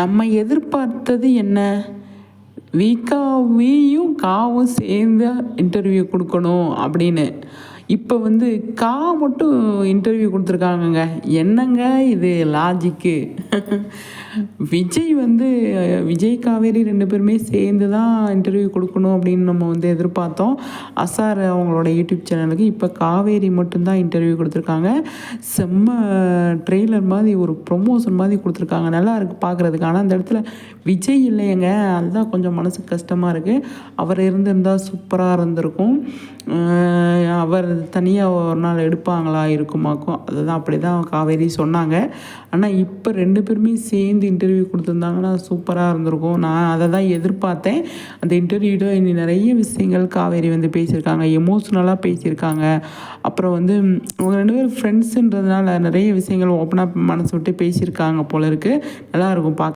நம்ம எதிர்பார்த்தது என்ன? வியும் காவும் சேர்ந்து இன்டர்வியூ கொடுக்கணும் அப்படின்னு. இப்போ வந்து கா மட்டும் இன்டர்வியூ கொடுத்துருக்காங்கங்க. என்னங்க இது லாஜிக்கு? விஜய் வந்து விஜய், காவேரி 2 பேருமே சேர்ந்து தான் இன்டர்வியூ கொடுக்கணும் அப்படின்னு நம்ம வந்து எதிர்பார்த்தோம். அசார் அவங்களோட யூடியூப் சேனலுக்கு. இப்போ காவேரி மட்டும்தான் இன்டர்வியூ கொடுத்துருக்காங்க. செம்ம ட்ரெய்லர் மாதிரி, ஒரு ப்ரொமோஷன் மாதிரி கொடுத்துருக்காங்க. நல்லா இருக்குது பார்க்குறதுக்கு. ஆனால் அந்த இடத்துல விஜய் இல்லையேங்க. அதுதான் கொஞ்சம் மனசுக்கு கஷ்டமாக இருக்குது. அவர் இருந்திருந்தால் சூப்பராக இருந்திருக்கும். அவர் தனியாக ஒரு நாள் எடுப்பாங்களா இருக்குமாக்கும். அதுதான் அப்படி தான் காவேரி சொன்னாங்க. ஆனால் இப்போ 2 பேருமே சேர்ந்து இன்டர்வியூ கொடுத்துருந்தாங்கன்னா சூப்பராக இருந்திருக்கும். நான் அதை தான் எதிர்பார்த்தேன். அந்த இன்டர்வியூவில் இனி நிறைய விஷயங்கள் காவேரி வந்து பேசியிருக்காங்க. எமோஷ்னலாக பேசியிருக்காங்க. அப்புறம் வந்து அவங்க 2 பேரும் ஃப்ரெண்ட்ஸுன்றதுனால நிறைய விஷயங்கள் ஓப்பனாக மனசு விட்டு பேசியிருக்காங்க போல இருக்குது. நல்லாயிருக்கும் பார்க்க.